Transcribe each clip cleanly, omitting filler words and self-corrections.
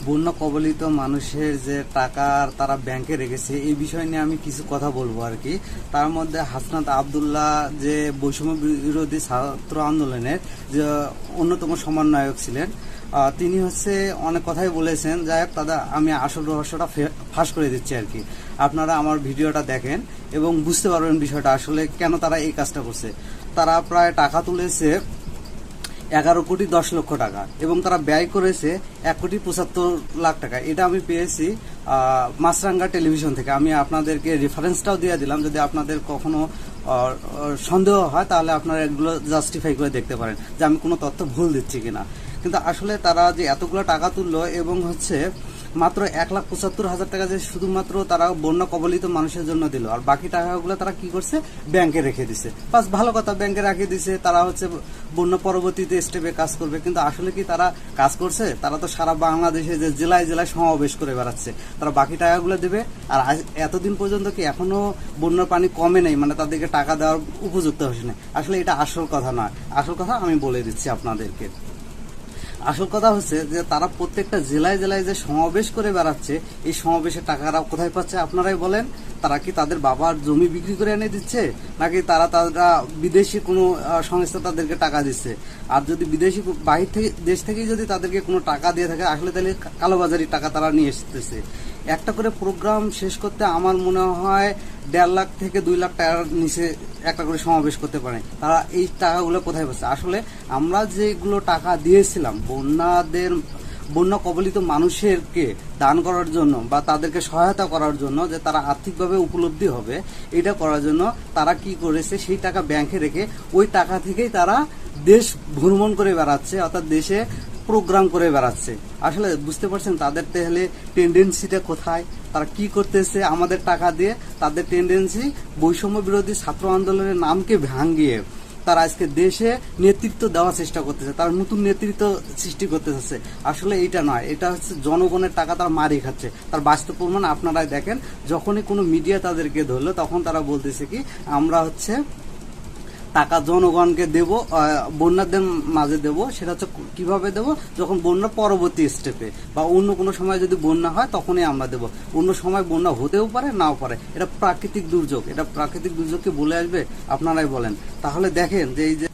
বন্যা কবলিত মানুষের যে টাকা তারা ব্যাংকে রেখেছে এই বিষয় নিয়ে আমি কিছু কথা বলবো আর কি। তার মধ্যে হাসনাত আবদুল্লাহ যে বৈষম্য বিরোধী ছাত্র আন্দোলনের যে অন্যতম সমন্বয়ক ছিলেন, তিনি অনেক কথাই বলেছেন। যাই হোক, আমি আসল রহস্যটা ফাঁস করে দিচ্ছি আর কি। আপনারা আমার ভিডিওটা দেখেন এবং বুঝতে পারবেন বিষয়টা আসলে কেন তারা এই কাজটা করছে। তারা প্রায় টাকা তুলেছে 11,10,00,000 টাকা এবং তারা ব্যয় করেছে 1,75,00,000 টাকা। এটা আমি পেয়েছি মাছরাঙ্গা টেলিভিশন থেকে। আমি আপনাদেরকে রেফারেন্সটাও দিয়ে দিলাম, যদি আপনাদের কখনো সন্দেহ হয় তাহলে আপনারা এগুলো জাস্টিফাই করে দেখতে পারেন যে আমি কোনো তথ্য ভুল দিচ্ছি কিনা। কিন্তু আসলে তারা যে এতগুলো টাকা তুললো এবং মাত্র 1,75,000 টাকা যে শুধুমাত্র তারা বন্যা কবলিত মানুষের জন্য দিল, আর বাকি টাকাগুলো তারা কি করছে, ব্যাংকে রেখে দিছে। বাস ভালো কথা, ব্যাংকে রেখে দিছে। তারা বন্যা পরবর্তীতে স্টেপে কাজ করবে, কিন্তু আসলে কি তারা কাজ করছে? তারা তো সারা বাংলাদেশে যে জেলায় জেলায় সমাবেশ করে বেড়াচ্ছে। তারা বাকি টাকাগুলো দেবে। আর এতদিন পর্যন্ত কি এখনো বন্যার পানি কমে নেই, মানে তাদেরকে টাকা দেওয়ার উপযুক্ত হয়েছে না? আসলে এটা আসল কথা নয়। আসল কথা আমি বলে দিচ্ছি আপনাদেরকে। আসল কথা যে তারা প্রত্যেকটা জেলায় জেলায় যে সমাবেশ করে বেড়াচ্ছে, এই সমাবেশের টাকারা কোথায় পাচ্ছে আপনারাই বলেন? তারা কি তাদের বাবার জমি বিক্রি করে এনে দিচ্ছে, নাকি তারা বিদেশি কোনো সংস্থা তাদেরকে টাকা দিচ্ছে? আর যদি বিদেশি বাহির থেকে দেশ থেকেই যদি তাদেরকে কোনো টাকা দিয়ে থাকে, আসলে তাহলে কালোবাজারি টাকা তারা নিয়ে এসতেছে। একটা করে প্রোগ্রাম শেষ করতে আমার মনে হয় 1.5 লাখ থেকে 2 লাখ টাকার নিচে একটা করে সমাবেশ করতে পারে। তারা এই টাকাগুলো কোথায় পাচ্ছে? আসলে আমরা যেগুলো টাকা দিয়েছিলাম বন্যা কবলিত মানুষেরকে দান করার জন্য বা তাদেরকে সহায়তা করার জন্য, যে তারা আর্থিকভাবে উপলব্ধি হবে, এটা করার জন্য তারা কি করেছে, সেই টাকা ব্যাংকে রেখে ওই টাকা থেকেই তারা দেশ ভ্রমণ করে বেড়াচ্ছে, অর্থাৎ দেশে প্রোগ্রাম করে বেড়াচ্ছে। আসলে বুঝতে পারছেন তাদের তাহলে টেন্ডেন্সিটা কোথায়? তারা কি করতেছে আমাদের টাকা দিয়ে? তাদের টেন্ডেন্সি বৈষম্য বিরোধী ছাত্র আন্দোলনের নামকে ভাঙিয়ে তারা আজকে দেশে নেতৃত্ব দেওয়ার চেষ্টা করতেছে, তারা নতুন নেতৃত্ব সৃষ্টি করতে চাচ্ছে। আসলে এইটা নয়, এটা জনগণের টাকা তারা মারি খাচ্ছে। তার বাস্তব প্রমাণ আপনারাই দেখেন। যখনই কোনো মিডিয়া তাদেরকে ধরলো, তখন তারা বলতেছে কি আমরা টাকা জনগণকে দেব, বন্যাদের মাঝে দেব। সেটা কিভাবে দেব? যখন বন্যা পরবর্তী স্টেপে বা অন্য কোনো সময় যদি বন্যা হয় তখনই আমরা দেব। অন্য সময় বন্যা হতেও পারে, নাও পারে। এটা প্রাকৃতিক দুর্যোগ। এটা প্রাকৃতিক দুর্যোগকে বলে আসবে? আপনারাই বলেন। তাহলে দেখেন যে এই যে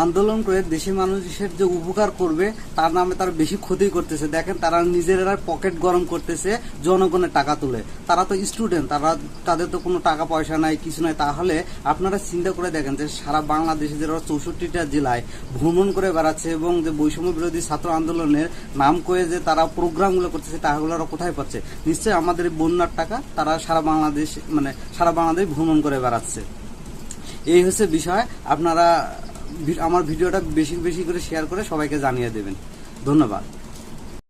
আন্দোলন করে দেশের মানুষের যে উপকার করবে, তার নামে তারা বেশি ক্ষতি করতেছে। দেখেন তারা নিজেরা পকেট গরম করতেছে জনগণের টাকা তুলে। তারা তো স্টুডেন্ট, তাদের তো কোনো টাকা পয়সা নাই, কিছু নাই। তাহলে আপনারা চিন্তা করে দেখেন যে সারা বাংলাদেশে যারা 64টা জেলায় ভ্রমণ করে বেড়াচ্ছে এবং যে বৈষম্য বিরোধী ছাত্র আন্দোলনের নাম করে যে তারা প্রোগ্রামগুলো করতেছে, টাকাগুলো কোথায় পাচ্ছে? নিশ্চয়ই আমাদের বন্যার টাকা তারা সারা বাংলাদেশ ভ্রমণ করে বেড়াচ্ছে। এই বিষয়। আপনারা আমার ভিডিওটা বেশি বেশি করে শেয়ার করে সবাইকে জানিয়ে দেবেন। ধন্যবাদ।